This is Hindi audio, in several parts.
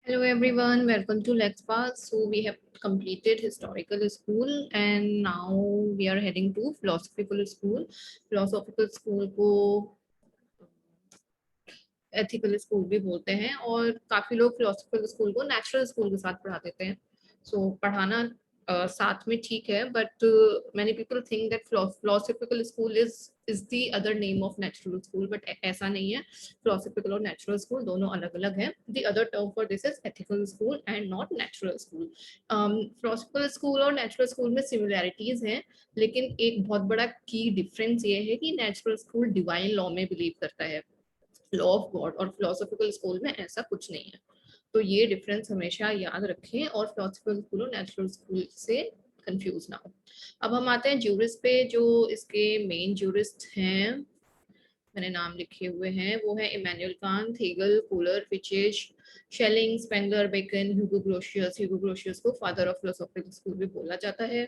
Hello everyone, welcome to LexPath. So we have completed historical school and now we are heading to philosophical school. Philosophical school को एथिकल स्कूल भी बोलते हैं और काफी लोग फिलोसफिकल स्कूल को नेचुरल स्कूल के साथ पढ़ा देते हैं. सो पढ़ाना साथ में ठीक है, but many people think that philosophical school is the other name of natural school, but ऐसा नहीं है. फिलोसफिकल और नेचुरल स्कूल दोनों अलग अलग है. The other term for this is ethical school and not natural school. Philosophical school और नेचुरल स्कूल में सिमिलैरिटीज हैं, लेकिन एक बहुत बड़ा की डिफरेंस ये है कि नेचुरल स्कूल डिवाइन लॉ में बिलीव करता है, लॉ ऑफ गॉड, और फिलोसफिकल स्कूल में ऐसा कुछ नहीं है. तो ये डिफरेंस हमेशा याद रखें और फिलोसफिकल स्कूल और नेचुरल स्कूल से कंफ्यूज ना हो. अब हम आते हैं ज्यूरिस्ट पे. जो इसके मेन ज्यूरिस्ट हैं, मैंने नाम लिखे हुए हैं, वो है Immanuel Kant, Hegel, Fuller, Fichte, Schelling, Spengler, Bacon, Hugo Grotius. Hugo Grotius को फादर ऑफ फिलोसॉफिकल स्कूल भी बोला जाता है.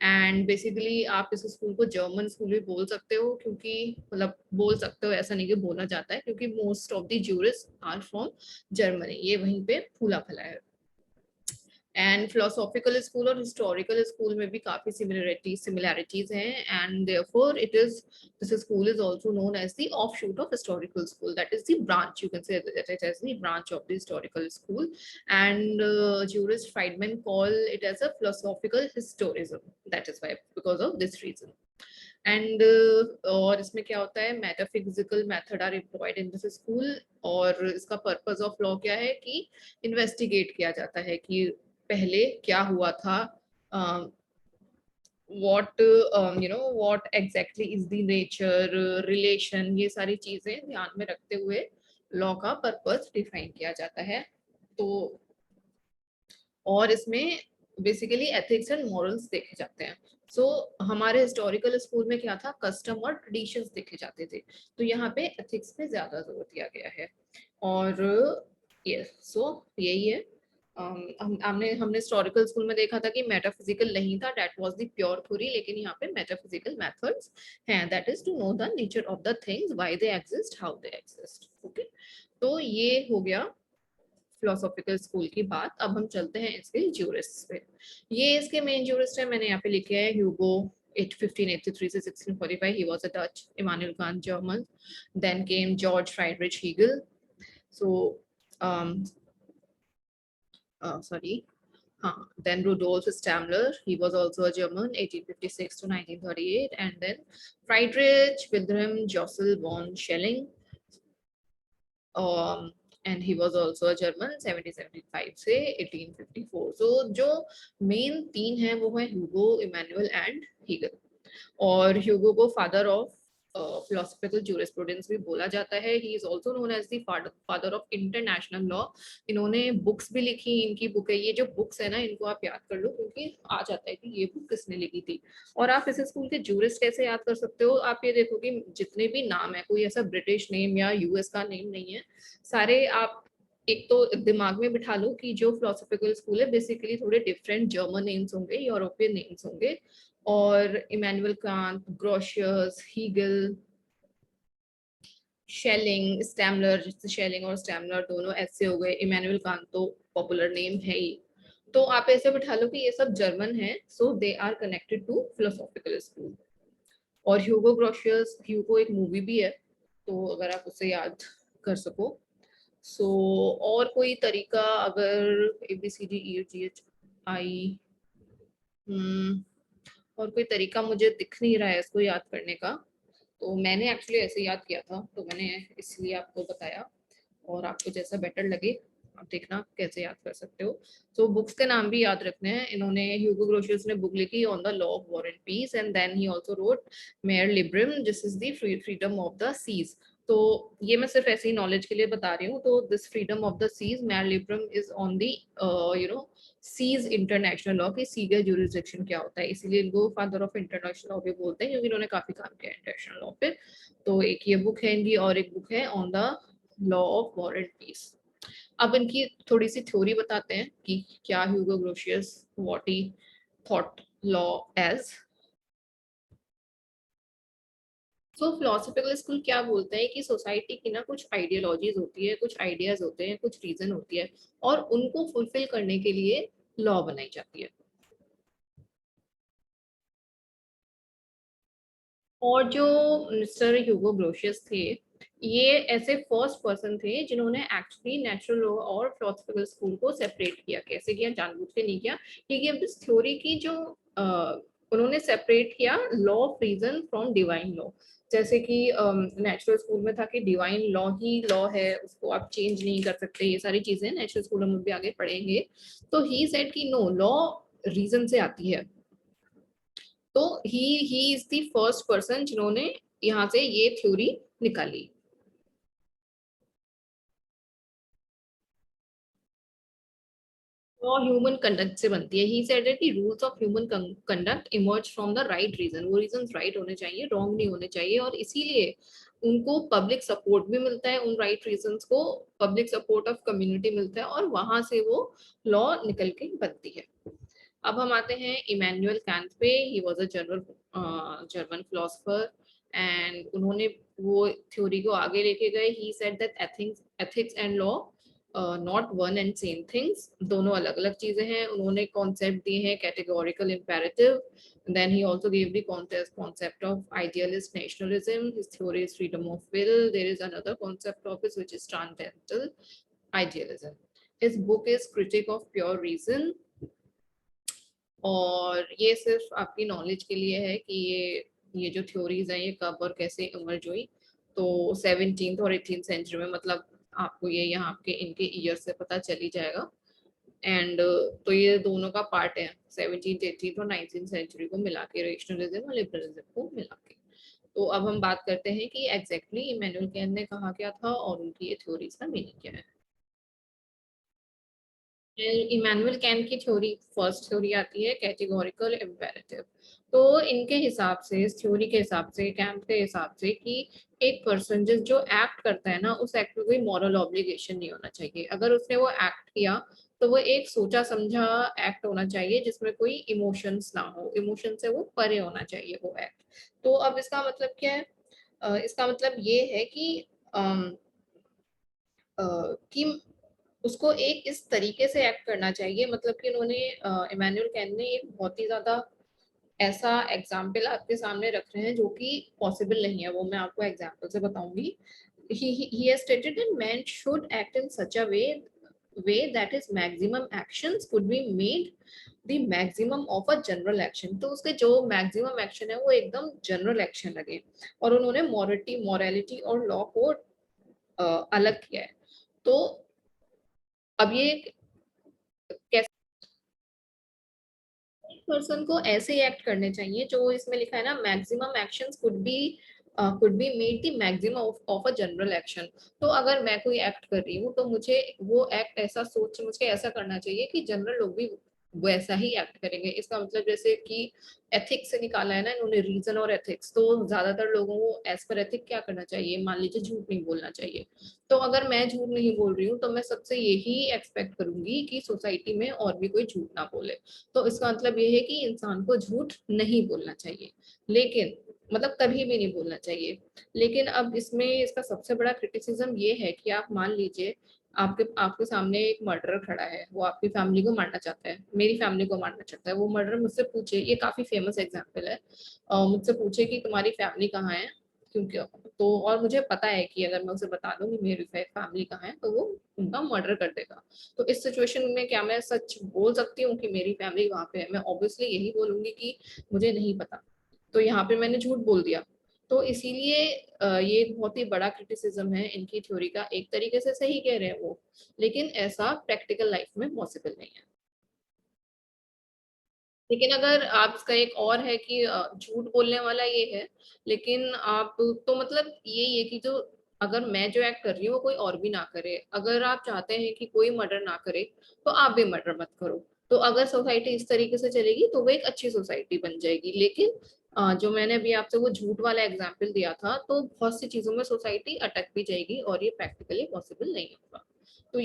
एंड बेसिकली आप इस स्कूल को जर्मन स्कूल भी बोल सकते हो, क्योंकि मतलब बोल सकते हो, ऐसा नहीं कि बोला जाता है, क्योंकि most of the jurist are from Germany. ये वहीं पे फूला फला है. एंड फिलोसॉफिकल स्कूल और हिस्टोरिकल स्कूल में भी काफी सिमिलैरिटीज हैं, and therefore it is this school is also known as the offshoot of historical school. That is the branch, you can say that it as the branch of the historical school. And jurist Friedman call it as a philosophical historism. That is why, because of this reason. And और इसमें क्या होता है, metaphysical method are employed in this school. और इसका पर्पस ऑफ लॉ क्या है कि इन्वेस्टिगेट किया जाता है कि पहले क्या हुआ था, what exactly is the nature, relation, ये सारी चीजें ध्यान में रखते हुए लॉ का पर्पस डिफाइन किया जाता है. तो और इसमें बेसिकली एथिक्स एंड मॉरल्स देखे जाते हैं. सो हमारे हिस्टोरिकल स्कूल में क्या था, कस्टम और ट्रेडिशंस देखे जाते थे. तो यहाँ पे एथिक्स पे ज्यादा जोर दिया गया है. और ये यही है. हमने हिस्टोरिकल स्कूल में देखा था कि मेटाफिजिकल नहीं था, that was the pure theory. लेकिन यहाँ पे मेटाफिजिकल मेथड्स हैं, that is to know the nature of the things, why they exist, how they exist. Okay, तो ये हो गया फिलोसॉफिकल स्कूल की बात. अब हम चलते हैं इसके ज्यूरिस्ट पे. ये इसके मेन ज्यूरिस्ट है, मैंने यहाँ पे लिखे हैं ह्यूगो. 1583 से 1645 he was a Dutch. Immanuel Kant, German. Then came George Friedrich Hegel. So sorry. Then Rudolf Stammler, he was also a German, 1856 to 1938. And then Friedrich Wilhelm Jossel von Schelling, and he was also a German, 1775 से 1854. So जो मेन तीन हैं वो है ह्यूगो, इमैनुअल एंड हीगल. और ह्यूगो को फादर ऑफ philosophical jurisprudence भी बोला जाता है. He is also known as the father of international law. इन्होंने बुक्स भी लिखी, इनकी बुक है, ये जो बुक्स है ना, इनको आप याद कर लो, क्योंकि आ जाता है कि ये बुक किसने लिखी थी. और आप इस स्कूल के जूरिस्ट कैसे याद कर सकते हो, आप ये देखो कि जितने भी नाम है, कोई ऐसा ब्रिटिश नेम या यूएस का नेम नहीं है. सारे आप एक तो दिमाग में बिठा लो कि जो फिलोसॉफिकल स्कूल है बेसिकली थोड़े डिफरेंट जर्मन नेम्स होंगे, यूरोपियन नेम्स होंगे. और Immanuel Kant, Grotius, Hegel, Schelling, Stammler, Schelling और स्टैमलर दोनों ऐसे हो गए. इमैनुअल कांट तो पॉपुलर नेम है ही. तो आप ऐसे बिठा लो कि ये सब जर्मन है, so they are connected to philosophical school. और ह्यूगो ग्रोशियस, ह्यूगो एक मूवी भी है, तो अगर आप उसे याद कर सको. सो और कोई तरीका, अगर ABCDEFGHI, और कोई तरीका मुझे दिख नहीं रहा है इसको याद करने का. तो मैंने एक्चुअली ऐसे याद किया था, तो मैंने इसलिए आपको बताया. और आपको जैसा बेटर लगे आप देखना कैसे याद कर सकते हो. तो बुक्स के नाम भी याद रखने हैं. इन्होंने, ह्यूगो ग्रोशियस ने बुक लिखी on the law of war and peace, and then he also wrote Mare Liberum, this is the freedom of the seas. तो ये मैं सिर्फ ऐसे ही नॉलेज के लिए बता रही हूँ. तो this freedom of the seas, Mare Liberum is on the seas international law की सी का ज्यूरिसडिक्शन क्या होता है, इसीलिए इनको फादर ऑफ इंटरनेशनल लॉ भी बोलते हैं, क्योंकि इन्होंने काफी काम किया इंटरनेशनल लॉ पे. तो एक ये बुक है इनकी, और एक बुक है on the law of war and peace. अब इनकी थोड़ी सी थ्योरी बताते हैं कि क्या Hugo Grotius, what he thought law as. So philosophical school क्या बोलता है कि सोसाइटी की ना कुछ आइडियोलॉजीज होती है, कुछ आइडियाज होते हैं, कुछ रीजन होती है, और उनको फुलफिल करने के लिए लॉ बनाई जाती है। और जो मिस्टर ह्यूगो ग्रोशियस थे, ये ऐसे फर्स्ट पर्सन थे जिन्होंने एक्चुअली नेचुरल लॉ और फिलोसफिकल स्कूल को सेपरेट किया। कैसे किया? जानबूझ के नहीं किया, क्योंकि अब इस थ्योरी की जो उन्होंने सेपरेट किया law of reason from divine law. जैसे कि नेचुरल स्कूल में था कि डिवाइन लॉ ही लॉ है, उसको आप चेंज नहीं कर सकते, ये सारी चीजें नेचुरल स्कूल में भी आगे पढ़ेंगे। तो ही सेड कि नो, लॉ रीजन से आती है। तो he is the first person जिन्होंने यहाँ से ये थ्योरी निकाली। लॉ ह्यूमन कंडक्ट से बनती है। ही सेड कि rules of human conduct emerge from the right reason. वो रीजन राइट होने चाहिए, रॉन्ग नहीं होने चाहिए, और इसीलिए उनको पब्लिक सपोर्ट भी मिलता है। उन राइट रीजंस को पब्लिक सपोर्ट ऑफ कम्युनिटी मिलता है, और वहां से वो लॉ निकल के बनती है। अब हम आते हैं इमैनुअल कैंट पे। He was a German philosopher, and उन्होंने वो थ्योरी को आगे लेके गए। He said that ethics and law not one and same things, दोनों अलग अलग चीजें हैं। उन्होंने कॉन्सेप्ट दिए हैं categorical imperative, then he also gave the concept of idealist nationalism. His theory is freedom of will. There is another concept of his which is transcendental idealism. His book is Critic of Pure Reason, और ये सिर्फ आपकी नॉलेज के लिए है कि ये जो थ्योरीज हैं ये कब और कैसे इमर्ज हुई। तो 17th और 18th सेंचुरी में, मतलब आपको ये यहाँ आपके इनके ईयर से पता चल ही जाएगा। एंड तो ये दोनों का पार्ट है, 17th 18th और 19th सेंचुरी को मिला के, रेशनलिज्म और लिबरलिज्म को मिला के। तो अब हम बात करते हैं कि एग्जैक्टली इमैनुअल कैंट ने कहा क्या था और उनकी ये थ्योरीज का मीनिंग क्या है। इमैनुअल कैंट की थ्योरी, फर्स्ट थ्योरी आती है कैटेगोरिकल इम्पेरेटिव। तो इनके हिसाब से, इस थ्योरी के हिसाब से, कैंट के हिसाब से, कि एक पर्सन जिस जो एक्ट करता है ना, उस एक्ट में कोई मॉरल ऑब्लिगेशन नहीं होना चाहिए। अगर उसने वो एक्ट किया तो वो एक सोचा समझा एक्ट होना चाहिए, जिसमें कोई इमोशंस ना हो, इमोशन से वो परे होना चाहिए वो एक्ट। तो अब इसका मतलब क्या है? इसका मतलब ये है कि कि उसको एक इस तरीके से एक्ट करना चाहिए, मतलब कि उन्होंने इमैनुअल कैंट ने एक बहुत ही ज्यादा ऐसा एग्जाम्पल आपके सामने रख रहे हैं जो कि पॉसिबल नहीं है। वो मैं आपको एग्जाम्पल से बताऊंगी। he has stated that man should act in such a way that his maximum actions could be made the maximum of a general action। तो उसके जो मैक्सिमम एक्शन है वो एकदम जनरल एक्शन लगे। और उन्होंने मोरालिटी और लॉ को अलग किया है। तो अब ये कैसे पर्सन को ऐसे एक्ट करने चाहिए, जो इसमें लिखा है ना, maximum actions could be made the maximum of a general action. तो अगर मैं कोई एक्ट कर रही हूँ तो मुझे वो एक्ट ऐसा सोच समझ के ऐसा करना चाहिए कि जनरल लोग भी वैसा ही एक्ट करेंगे। इसका मतलब जैसे कि एथिक्स से निकाला है ना इन्होंने, रीजन और एथिक्स, तो ज्यादातर लोगों को एज पर एथिक क्या करना चाहिए? मान लीजिए झूठ नहीं बोलना चाहिए। तो अगर मैं झूठ नहीं बोल रही हूँ तो मैं सबसे यही एक्सपेक्ट करूंगी कि सोसाइटी में और भी कोई झूठ ना बोले। तो इसका मतलब ये है कि इंसान को झूठ नहीं बोलना चाहिए, लेकिन मतलब कभी भी नहीं बोलना चाहिए। लेकिन अब इसमें इसका सबसे बड़ा क्रिटिसिज्म ये है कि आप मान लीजिए आपके आपके सामने एक मर्डरर खड़ा है, वो आपकी फैमिली को मारना चाहता है, मेरी फैमिली को मारना चाहता है। वो मर्डरर मुझसे पूछे, ये काफी फेमस एग्जांपल है, मुझसे पूछे कि तुम्हारी फैमिली कहाँ है, क्योंकि तो और मुझे पता है कि अगर मैं उसे बता दूं कि मेरी फैमिली कहाँ है तो वो उनका मर्डर कर देगा। तो इस सिचुएशन में क्या मैं सच बोल सकती हूँ कि मेरी फैमिली वहां पे है? मैं ऑब्वियसली यही बोलूंगी कि मुझे नहीं पता। तो यहाँ पे मैंने झूठ बोल दिया। तो इसीलिए ये एक बहुत ही बड़ा क्रिटिसिज्म है इनकी थ्योरी का। एक तरीके से सही कह रहे हैं वो, लेकिन ऐसा प्रैक्टिकल लाइफ में पॉसिबल नहीं है। लेकिन अगर आप, इसका एक और है कि झूठ बोलने वाला ये है, लेकिन आप तो मतलब यही है कि जो, अगर मैं जो एक्ट कर रही हूँ वो कोई और भी ना करे। अगर आप चाहते हैं कि कोई मर्डर ना करे तो आप भी मर्डर मत करो। तो अगर सोसाइटी इस तरीके से चलेगी तो वो एक अच्छी सोसाइटी बन जाएगी। लेकिन जो मैंने अभी आपसे वो झूठ वाला एग्जाम्पल दिया था, तो बहुत सी चीजों में सोसाइटी अटक भी जाएगी और ये प्रैक्टिकली पॉसिबल नहीं होगा। तो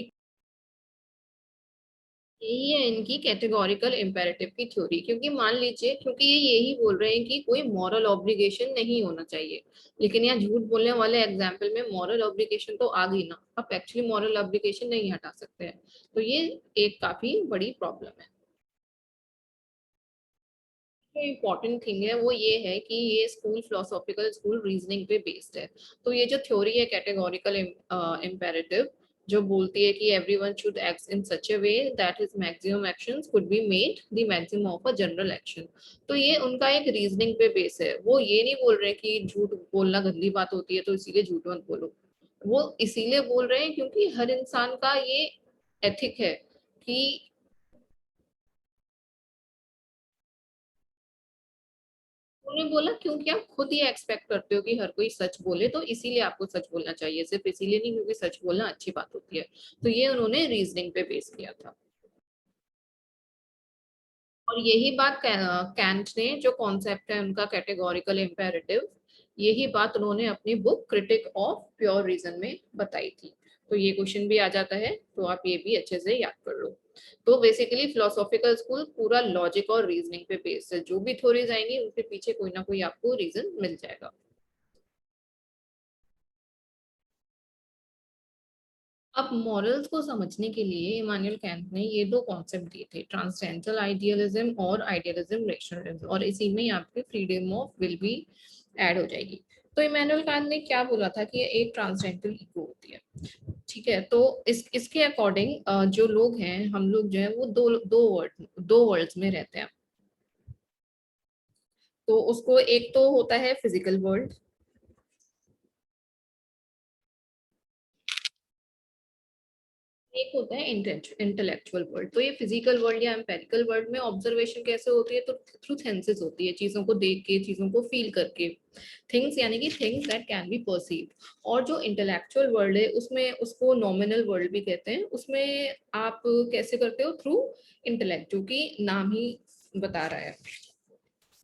यही है इनकी कैटेगोरिकल इम्पेरेटिव की थ्योरी, क्योंकि मान लीजिए, क्योंकि ये यही बोल रहे हैं कि कोई मॉरल ऑब्लिगेशन नहीं होना चाहिए, लेकिन यहाँ झूठ बोलने वाले एग्जाम्पल में मॉरल ऑब्लिगेशन तो आ गई ना, आप एक्चुअली मॉरल ऑब्लिगेशन नहीं हटा सकते हैं। तो ये एक काफी बड़ी प्रॉब्लम है। जो इम्पोर्टेंट थिंग है वो ये है कि ये स्कूल फिलोसॉफिकल स्कूल रीजनिंग पे बेस्ड है। तो ये जो थ्योरी है कैटेगोरिकल इम्पेरेटिव, जो बोलती है कि everyone should act in such a way that his maximum actions could be made the maximum of a general action. तो ये उनका एक रीजनिंग पे बेस है। वो ये नहीं बोल रहे कि झूठ बोलना गंदी बात होती है तो इसीलिए झूठ मत बोलो। वो इसीलिए बोल रहे हैं क्योंकि हर इंसान का ये एथिक है कि उन्होंने बोला क्योंकि आप खुद ये एक्सपेक्ट करते हो कि हर कोई सच बोले, तो इसीलिए आपको सच बोलना चाहिए, सिर्फ इसीलिए नहीं क्योंकि सच बोलना अच्छी बात होती है। तो ये उन्होंने रीजनिंग पे बेस किया था। और यही बात कैंट ने, जो कॉन्सेप्ट है उनका कैटेगोरिकल इम्पेरेटिव, यही बात उन्होंने अपनी book critique of pure reason में बताई थी। तो ये क्वेश्चन भी आ जाता है, तो आप ये भी अच्छे से याद कर लो। तो बेसिकली फिलोसॉफिकल स्कूल पूरा लॉजिक और रीजनिंग पे बेस्ड है, जो भी थ्योरीज आएंगी उनके पीछे कोई ना कोई आपको रीजन मिल जाएगा। अब मॉरल्स को समझने के लिए इमानुएल कैंट ने ये दो कॉन्सेप्ट दिए थे, ट्रांसडेंटल आइडियलिज्म और आइडियलिज्म रेशनलिज्म, और इसी में आपके फ्रीडम ऑफ विल भी ऐड हो जाएगी। तो इमानुएल कैंट ने क्या बोला था कि एक ट्रांसडेंटल ईगो होती है। ठीक है, तो इसके अकॉर्डिंग जो लोग हैं, हम लोग जो है वो दो वर्ल्ड्स में रहते हैं। तो उसको एक तो होता है फिजिकल वर्ल्ड, एक होता है इंटेलेक्चुअल वर्ल्ड। तो ये फिजिकल वर्ल्ड या एम्पेरिकल वर्ल्ड में ऑब्जर्वेशन कैसे होती है, तो थ्रू सेंसेस होती है, चीजों को देख के, चीजों को फील करके। थिंग्स यानी कि things that can be perceived. और जो इंटेलेक्चुअल वर्ल्ड है उसमें, उसको नॉमिनल वर्ल्ड भी कहते हैं, उसमें आप कैसे करते हो, थ्रू इंटेलेक्ट, जो कि नाम ही बता रहा है।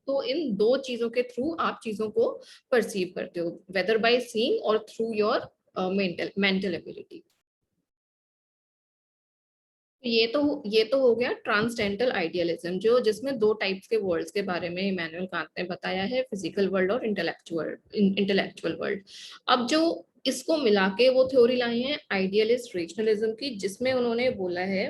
तो इन दो चीजों के थ्रू आप चीजों को परसीव करते हो, वेदर बाय सीइंग और through your mental mental ability. ये तो हो गया ट्रांसडेंटल आइडियलिज्म, जो जिसमें दो टाइप्स के वर्ल्ड्स के बारे में इमैनुअल कांट ने बताया है, फिजिकल वर्ल्ड और इंटेलेक्चुअल वर्ल्ड। अब जो इसको मिला के वो थ्योरी लाई है आइडियलिस्ट रेशनलिज्म की, जिसमें उन्होंने बोला है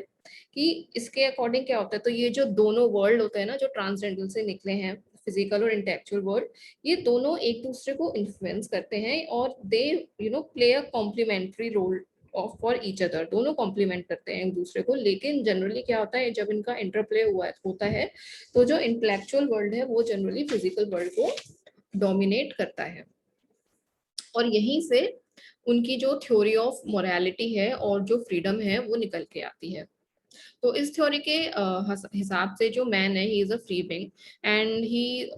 कि इसके अकॉर्डिंग क्या होता है, तो ये जो दोनों वर्ल्ड होते हैं ना, जो ट्रांसडेंटल से निकले हैं, फिजिकल और इंटेलेक्चुअल वर्ल्ड, ये दोनों एक दूसरे को इन्फ्लुएंस करते हैं और they play a complementary role of for each other. दोनों कॉम्प्लीमेंट करते हैं एक दूसरे को, लेकिन जनरली क्या होता है जब इनका इंटरप्ले हुआ होता है, तो जो इंटेलेक्चुअल वर्ल्ड है वो जनरली फिजिकल वर्ल्ड को डोमिनेट करता है। और यहीं से उनकी जो थ्योरी ऑफ मोरालिटी है और जो फ्रीडम है वो निकल के आती है। तो इस थ्योरी के हिसाब से जो मैन है, he is a free being, and he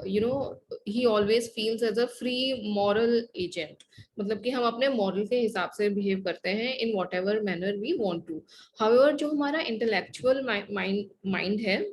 he always feels as a free moral agent. मतलब कि हम अपने मॉरल के हिसाब से बिहेव करते हैं in whatever manner we want to. However जो हमारा इंटेलेक्चुअल माइंड माइंड है,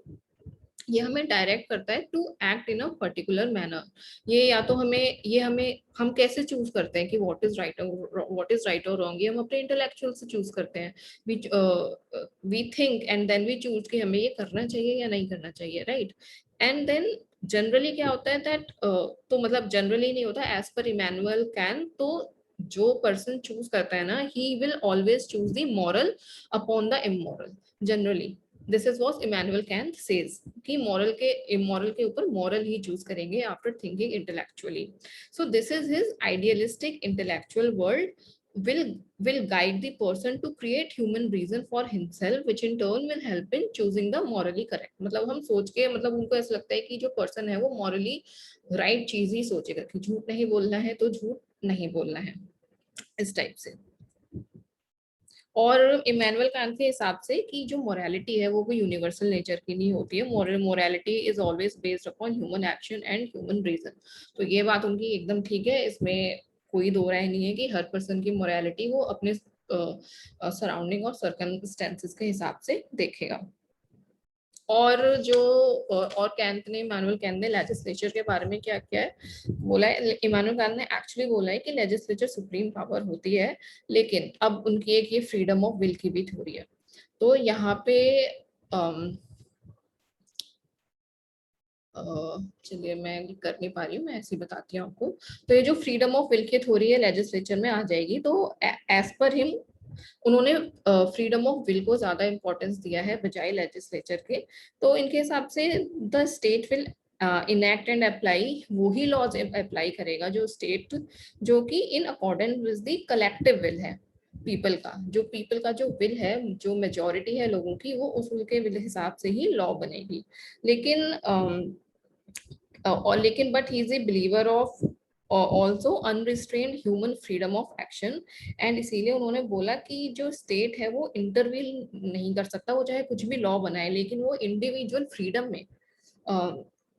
ये हमें डायरेक्ट करता है to act in a particular manner. ये या तो हमें ये हमें हम कैसे चूज करते हैं कि व्हाट इज राइट और रॉन्ग, ये हम अपने इंटेलेक्चुअल से चूज करते हैं। We think and then we choose कि हमें ये करना चाहिए या नहीं करना चाहिए, राइट। एंड देन जनरली क्या होता है दैट, तो मतलब जनरली नहीं होता, एज पर इमैनुअल कैन, तो जो पर्सन चूज करता है ना, he will always choose the moral upon the immoral generally. This is what Immanuel Kant says, कि मॉरल के इमोरल के ऊपर मॉरल ही चूज करेंगे after thinking intellectually. So this is his idealistic intellectual world will will guide the person to create human reason for himself, which in turn will help in choosing the morally correct। मतलब हम सोच के, मतलब उनको ऐसा लगता है कि जो पर्सन है वो मॉरली राइट चीज ही सोचेगा, कि झूठ नहीं बोलना है तो झूठ नहीं बोलना है, इस टाइप से। और इमैनुअल कांट के हिसाब से कि जो मोरालिटी है वो कोई यूनिवर्सल नेचर की नहीं होती है, morality is always based upon human action and human reason. तो ये बात उनकी एकदम ठीक है, इसमें कोई दो राय नहीं है कि हर पर्सन की मोरालिटी वो अपने सराउंडिंग और सर्कमस्टेंसेस के हिसाब से देखेगा। और जो और कैंट ने, इमानुअल कैंट ने लेजिस्लेचर के बारे में क्या किया है, बोला है, इमानुअल कैंट ने एक्चुअली बोला है कि लेजिस्लेचर सुप्रीम पावर होती है, लेकिन अब उनकी एक ये फ्रीडम ऑफ विल की भी थ्योरी है। तो यहाँ पे चलिए मैं कर नहीं पा रही हूँ, मैं ऐसे ही बताती हूँ आपको। तो ये जो फ्रीडम ऑफ विल की थ्योरी है लेजिस्लेचर में आ जाएगी, तो एज पर हिम उन्होंने फ्रीडम ऑफ विल को ज्यादा इंपॉर्टेंस दिया है बजाय लेजिस्लेचर के। तो इनके हिसाब से the state will enact and apply वही लॉज अप्लाई करेगा जो स्टेट, जो कि in accordance with the collective will है पीपल का। जो पीपल का जो विल है, जो मेजोरिटी है लोगों की, वो उस विल के विल हिसाब से ही लॉ बनेगी। लेकिन और लेकिन but he is a believer of also unrestrained human freedom of action. And इसीलिए उन्होंने बोला कि जो स्टेट है वो इंटरवीन नहीं कर सकता, वो चाहे कुछ भी लॉ बनाए, लेकिन वो इंडिविजुअल फ्रीडम में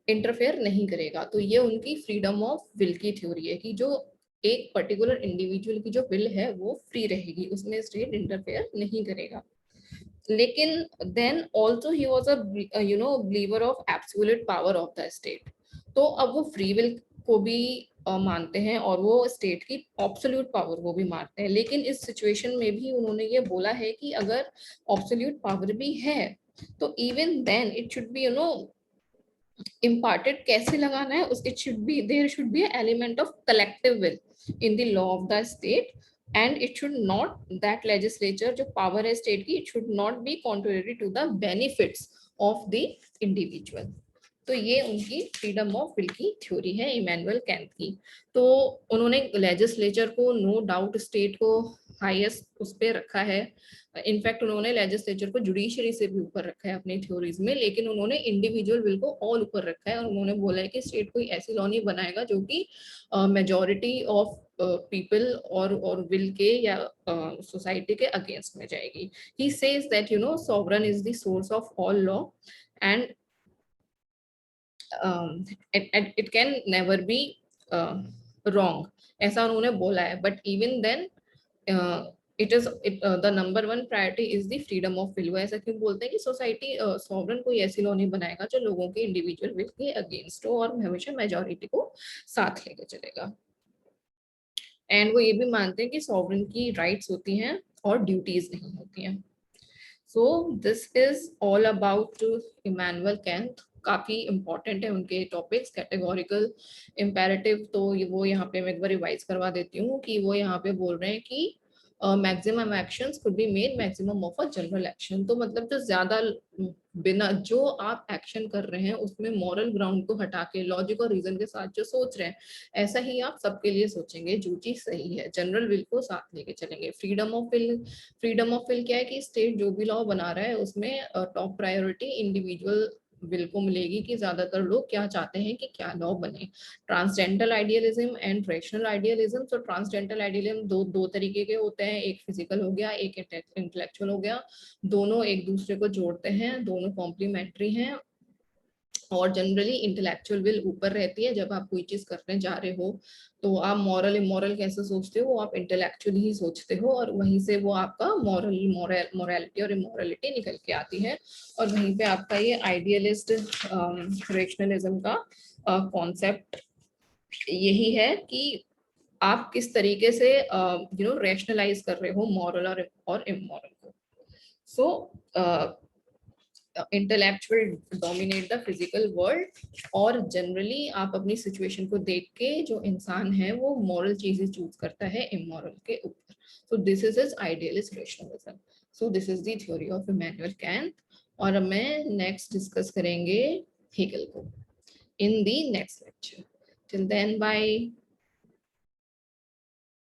इंटरफेयर नहीं करेगा। तो ये उनकी फ्रीडम ऑफ विल की थ्योरी है कि जो एक पर्टिकुलर इंडिविजुअल की जो विल है वो फ्री रहेगी, उसमें स्टेट इंटरफेयर नहीं करेगा। लेकिन then also he was a believer of absolute power of the state. तो अब वो फ्री विल को भी मानते हैं और वो स्टेट की ऑब्सोल्यूट पावर को भी मानते हैं। लेकिन इस सिचुएशन में भी उन्होंने ये बोला है कि अगर ऑब्सोल्यूट पावर भी है तो even then it should be imparted कैसे लगाना है, उसके should be there should be an element of collective will in the law of the state, and it should not, that legislature जो power है state की, it should not be contrary to the benefits of the individual। तो ये उनकी फ्रीडम ऑफ विल की थ्योरी है इमैनुअल कैंट की। तो उन्होंने लेजिस्लेचर को नो डाउट स्टेट को हाईएस्ट उस पे रखा है। इनफैक्ट उन्होंने लेजिस्लेचर को जुडिशरी से भी ऊपर रखा है अपनी थ्योरीज में, लेकिन उन्होंने इंडिविजुअल विल को ऑल ऊपर रखा है। और उन्होंने बोला है कि स्टेट कोई ऐसी लॉ नहीं बनाएगा जो कि मेजोरिटी ऑफ पीपल और विल के या सोसाइटी के अगेंस्ट में जाएगी। He says that sovereign is the source of all law and it can never be wrong, ऐसा उन्होंने बोला है। But even then it is the number one priority is the freedom of will. वो ऐसा क्यों बोलते हैं कि सोसाइटी सॉवरन कोई ऐसी लॉ नहीं बनाएगा जो लोगों के इंडिविजुअल विल के अगेंस्ट हो और हमेशा मेजोरिटी को साथ लेके चलेगा। एंड वो ये भी मानते हैं कि सॉवरन की राइट्स होती हैं और ड्यूटीज नहीं होती हैं। So this is all about Immanuel Kant. काफी इंपॉर्टेंट है उनके टॉपिक्स। कैटेगोरिकल इंपेरेटिव तो वो यहाँ पे मैं एक बार रिवाइज करवा देती हूँ कि वो यहाँ पे बोल रहे हैं कि maximum actions could be made maximum of a general action. तो मतलब जो ज्यादा बिना जो आप एक्शन कर रहे हैं उसमें मॉरल ग्राउंड को हटा के लॉजिक और रीजन के साथ जो सोच रहे हैं, ऐसा ही आप सबके लिए सोचेंगे जो चीज सही है, जनरल विल को साथ लेके चलेंगे। Freedom of will, freedom of will क्या है कि स्टेट जो भी लॉ बना रहा है उसमें टॉप प्रायोरिटी इंडिविजुअल विल को मिलेगी कि ज्यादातर लोग क्या चाहते हैं कि क्या लॉ बने। Transcendental idealism and rational idealism. तो ट्रांसडेंटल आइडियलिज्म दो तरीके के होते हैं, एक फिजिकल हो गया, एक इंटेलेक्चुअल हो गया। दोनों एक दूसरे को जोड़ते हैं, दोनों कॉम्प्लीमेंट्री हैं। और जनरली इंटेलेक्चुअल विल ऊपर रहती है। जब आप कोई चीज करने जा रहे हो तो आप मॉरल इमोरल कैसे सोचते हो, वो आप इंटेलेक्चुअली ही सोचते हो, और वहीं से वो आपका मोरालिटी और इमोरलिटी निकल के आती है। और वहीं पे आपका ये आइडियलिस्ट रेशनलिज्म का कॉन्सेप्ट यही है कि आप किस तरीके से रेशनलाइज कर रहे हो मॉरल और इमोरल को। So intellectual dominate the physical world, और जनरली आप अपनी सिचुएशन को देख के जो इंसान है वो मॉरल चीजें चूज करता है इमोरल के ऊपर। So this is his idealist rationalism. So this is the theory of Immanuel Kant. और अब मैं नेक्स्ट डिस्कस करेंगे हेगल को in the next lecture. Till then bye.